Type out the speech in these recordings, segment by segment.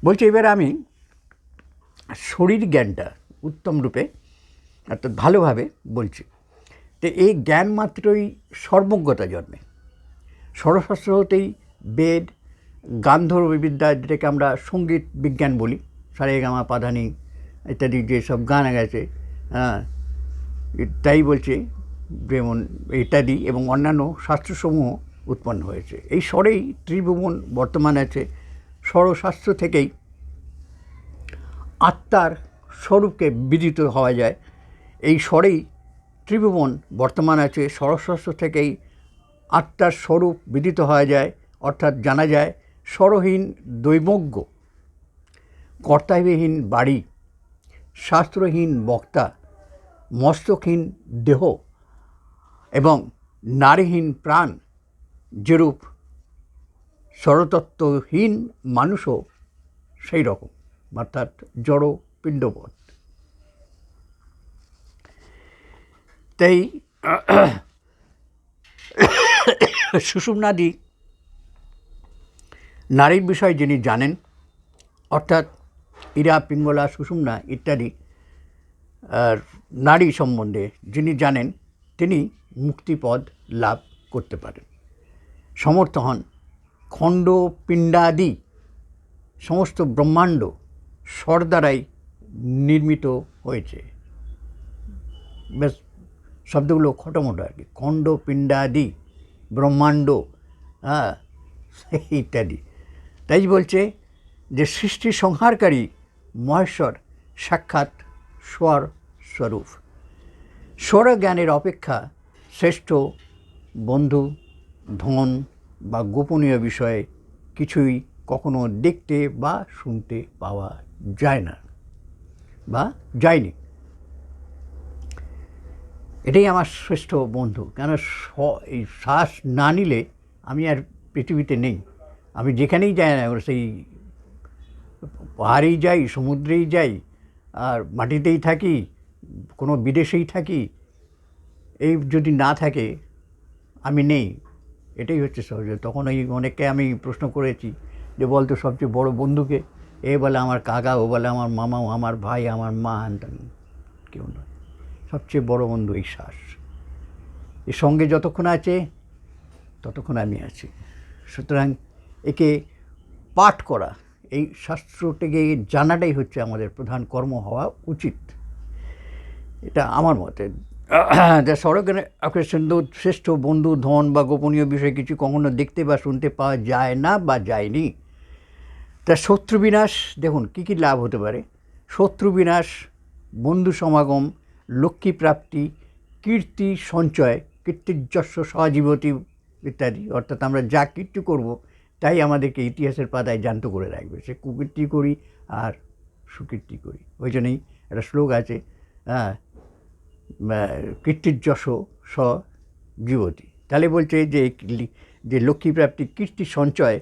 বলছি এবার আমি শরীর জ্ঞানটা উত্তম রূপে অর্থাৎ ভালোভাবে বলছি। তো এই জ্ঞান মাত্রই সর্বজ্ঞতা জন্মে। স্বরশাস্ত্র হতেই বেদ, গান্ধর্ব বিদ্যা, যেটাকে আমরা সঙ্গীত বিজ্ঞান বলি, সারেগামা পাধানি ইত্যাদি যেসব গান গেছে, হ্যাঁ, তাই বলছে যেমন ইত্যাদি এবং অন্যান্য শাস্ত্রসমূহ উৎপন্ন হয়েছে। এই স্বরেই ত্রিভুবন বর্তমান আছে। স্বরশাস্ত্র থেকেই আত্মার স্বরূপকে বিদিত হওয়া যায়। এই স্বরেই ত্রিভুবন বর্তমান আছে। স্বরশাস্ত্র থেকেই আত্মার স্বরূপ বিদিত হওয়া যায়, অর্থাৎ জানা যায় স্বরহীন দৈবজ্ঞ, কর্তব্যহীন বাড়ি, শাস্ত্রহীন বক্তা, মস্তকহীন দেহ এবং নারীহীন প্রাণ, যেরূপ স্বরতত্ত্বহীন মানুষও সেই রকম, অর্থাৎ জড় পিণ্ডবৎ। তাই সুষুম্নাদি নারীর বিষয়ে যিনি জানেন, অর্থাৎ ইরা, পিঙ্গলা, সুষুম্না ইত্যাদি নারী সম্বন্ধে যিনি জানেন, তিনি মুক্তিপদ লাভ করতে পারেন, সমর্থ হন। খণ্ড পিণ্ডাদি সমস্ত ব্রহ্মাণ্ড স্বর দ্বারাই নির্মিত হয়েছে। বেশ শব্দগুলো খটোমটো আর কি। খণ্ড পিণ্ডাদি ব্রহ্মাণ্ড, হ্যাঁ, ইত্যাদি। তাই বলছে যে সৃষ্টি সংহারকারী মহেশ্বর সাক্ষাৎ স্বর স্বরূপ। স্বর জ্ঞানের অপেক্ষা শ্রেষ্ঠ বন্ধু, ধন বা গোপনীয় বিষয়ে কিছুই কখনো দেখতে বা শুনতে পাওয়া যায় না বা যায়নি। এটাই আমার শ্রেষ্ঠ বন্ধু। কেন এই শ্বাস না নিলে আমি আর পৃথিবীতে নেই। আমি যেখানেই যাই না, সেই পাহাড়েই যাই, সমুদ্রেই যাই, আর মাটিতেই থাকি, কোনো বিদেশেই থাকি, এই যদি না থাকে আমি নেই। এটাই হচ্ছে সহজ। তখন ওই অনেককে আমি প্রশ্ন করেছি যে বলতো সবচেয়ে বড় বন্ধুকে? এ বলে আমার কাকা, ও বলে আমার মামা, আমার ভাই, আমার মা, কেউ নয়। সবচেয়ে বড় বন্ধু এই শ্বাস। এর সঙ্গে যতক্ষণ আছে ততক্ষণ আমি আছি। সুতরাং একে পাঠ করা, এই শাস্ত্রটাকে জানাটাই হচ্ছে আমাদের প্রধান কর্ম হওয়া উচিত। এটা আমার মতে। যা স্বরজ্ঞানের সুন্দর শ্রেষ্ঠ বন্ধু, ধন বা গোপনীয় বিষয় কিছু কখনো দেখতে বা শুনতে পাওয়া যায় না বা যায়নি। তা শত্রু বিনাশ, দেখুন কী কী লাভ হতে পারে। শত্রু বিনাশ, বন্ধু সমাগম, লক্ষ্মী প্রাপ্তি, কীর্তি সঞ্চয়, কীর্তির্যস্য সজীবতি ইত্যাদি। অর্থাৎ আমরা যা কীর্তি করব তাই আমাদেরকে ইতিহাসের পাতায় জ্যান্ত করে রাখবে। সে কুকীর্তি করি আর সুকীর্তি করি। ওই জন্যই একটা শ্লোক আছে, হ্যাঁ, কীর্তির্যশ সজীবতি। তাহলে বলছে যে লক্ষ্মীপ্রাপ্তি, কীর্তি সঞ্চয়,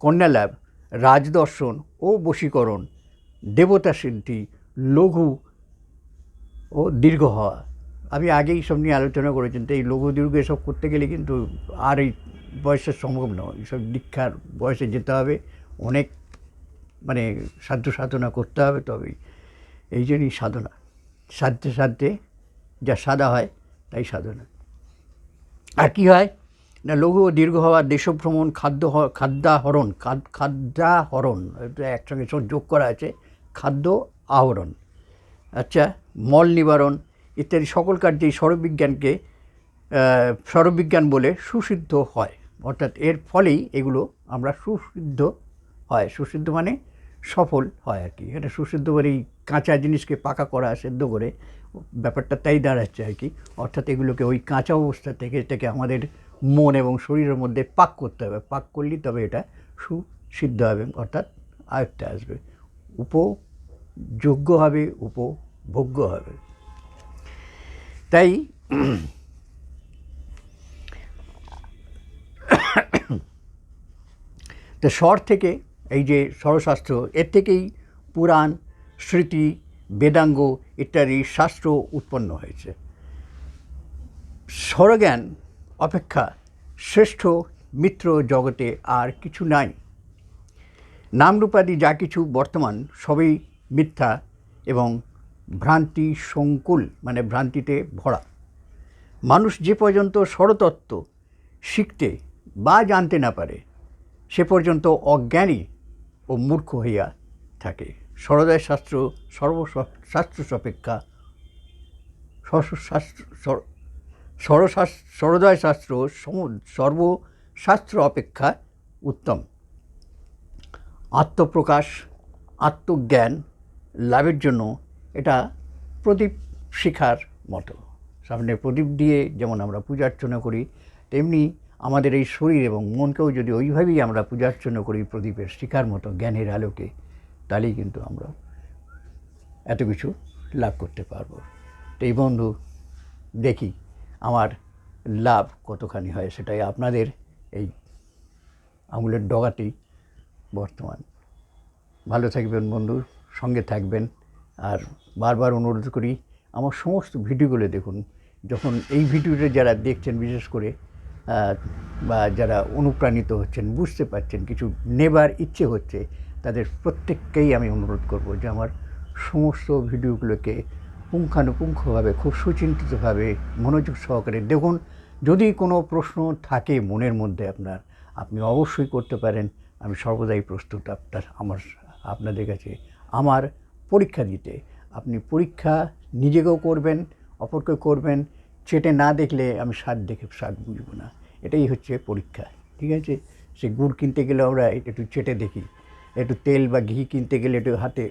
কন্যালাভ, রাজদর্শন ও বশীকরণ, দেবতা সিদ্ধি, লঘু ও দীর্ঘ হওয়া। আমি আগেই সব নিয়ে আলোচনা করেছেন। তো এই লঘু দীর্ঘ এসব করতে গেলে কিন্তু আর এই বয়সের সম্ভব নয়। এইসব দীক্ষার বয়সে যেতে হবে, অনেক মানে সাধ্য সাধনা করতে হবে, তবেই। এই জন্যই সাধনা। সাধ্যে সাধ্যে যা সাধা হয় তাই সাধনা। আর কী হয় না, লঘু ও দীর্ঘ হওয়া, দেশভ্রমণ, খাদ্যাহরণ, একসঙ্গে সব যোগ করা আছে, খাদ্য আহরণ, আচ্ছা, মল নিবারণ ইত্যাদি সকল কার্যেই স্বরবিজ্ঞান বলে সুসিদ্ধ হয়। অর্থাৎ এর ফলেই এগুলো আমরা সুসিদ্ধ হয়। সুসিদ্ধ মানে সফল হয় আর কি। এটা সুসিদ্ধ মানে এই কাঁচা জিনিসকে পাকা করা, সেদ্ধ করে, ব্যাপারটা তাই দাঁড়াচ্ছে আর কি। অর্থাৎ এগুলোকে ওই কাঁচা অবস্থা থেকে আমাদের মন এবং শরীরের মধ্যে পাক করতে হবে। পাক করলেই তবে এটা সুসিদ্ধ হবে, অর্থাৎ আয়ত্তে আসবে, উপযোগ্য হবে, উপভোগ্য হবে। তাই তো স্বর থেকে, এই যে স্বরশাস্ত্র, এর থেকেই পুরাণ, স্মৃতি, বেদাঙ্গ ইত্যাদি শাস্ত্র উৎপন্ন হয়েছে। স্বরজ্ঞান অপেক্ষা শ্রেষ্ঠ মিত্র জগতে আর কিছু নাই। নামরূপাদি যা কিছু বর্তমান সবই মিথ্যা এবং ভ্রান্তি সংকুল, মানে ভ্রান্তিতে ভরা। মানুষ যে পর্যন্ত ষড়তত্ত্ব শিখতে বা জানতে না পারে সে পর্যন্ত অজ্ঞানী ও মূর্খ হইয়া থাকে। ষড়দয় শাস্ত্র সর্বশাস্ত্র সাপেক্ষা ষড়দয় শাস্ত্র সর্বশাস্ত্র অপেক্ষা উত্তম। আত্মপ্রকাশ, আত্মজ্ঞান লাভের জন্য এটা প্রদীপ শিখার মতো। সামনে প্রদীপ দিয়ে যেমন আমরা পূজার্চনা করি, তেমনি আমাদের এই শরীর এবং মনকেও যদি ওইভাবেই আমরা পূজার্চনা করি প্রদীপের শিখার মতো জ্ঞানের আলোকে, তাহলেই কিন্তু আমরা এত কিছু লাভ করতে পারবো। তো এই বন্ধু, দেখি আমার লাভ কতখানি হয়, সেটাই আপনাদের এই আঙুলের ডগাতেই বর্তমান। ভালো থাকবেন বন্ধু, সঙ্গে থাকবেন। আর বারবার অনুরোধ করি আমার সমস্ত ভিডিওগুলো দেখুন। যখন এই ভিডিওটা যারা দেখছেন, বিশেষ করে বা যারা অনুপ্রাণিত হচ্ছেন, বুঝতে পারছেন, কিছু নেবার ইচ্ছে হচ্ছে, তাদের প্রত্যেককেই আমি অনুরোধ করব যে আমার সমস্ত ভিডিওগুলোকে পুঙ্খানুপুঙ্খভাবে, খুব সুচিন্তিতভাবে, মনোযোগ সহকারে দেখুন। যদি কোনো প্রশ্ন থাকে মনের মধ্যে আপনি অবশ্যই করতে পারেন। আমি সর্বদাই প্রস্তুত আপনাদের কাছে আমার পরীক্ষা দিতে। আপনি পরীক্ষা নিজেকেও করবেন, অপরকে করবেন। চেটে না দেখলে আমি স্বাদ দেখে স্বাদ বুঝব না, এটাই হচ্ছে পরীক্ষা। ঠিক আছে? সে গুড় কিনতে গেলে আমরা একটু চেটে দেখি, একটু তেল বা ঘি কিনতে গেলে একটু হাতে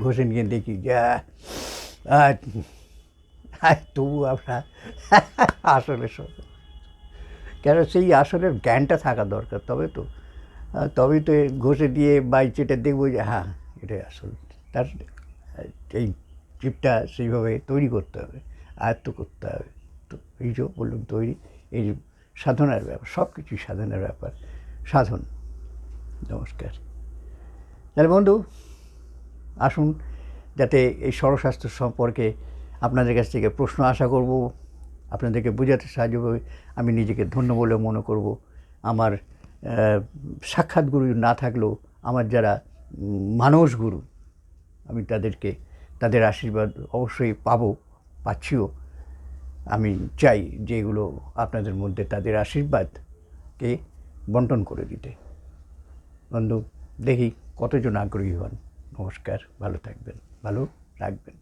ঘষে নিয়ে দেখি যে তবু আমরা আসলে সব, কেন সেই আসলের জ্ঞানটা থাকা দরকার, তবেই তো ঘষে দিয়ে বা চেটে দেখবো যে হ্যাঁ এটাই আসল। তার এই চিপটা সেইভাবে তৈরি করতে হবে, আয়ত্ত করতে হবে। তো এই যে বললাম তৈরি, এই যে সাধনার ব্যাপার, সব কিছুই সাধনার ব্যাপার, সাধন। নমস্কার। তাহলে বন্ধু আসুন, যাতে এই ষড়শাস্ত্র সম্পর্কে আপনাদের কাছ থেকে প্রশ্ন আশা করব, আপনাদেরকে বোঝাতে সাহায্য করবে। আমি নিজেকে ধন্য বলে মনে করব। আমার সাক্ষাৎ গুরু না থাকলেও আমার যারা মানস গুরু, আমি তাদের আশীর্বাদ অবশ্যই পাচ্ছিও। আমি চাই যে এগুলো আপনাদের মধ্যে তাদের আশীর্বাদকে বন্টন করে দিতে। বন্ধু, দেখি কতজন আগ্রহী হন। নমস্কার, ভালো থাকবেন, ভালো রাখবেন।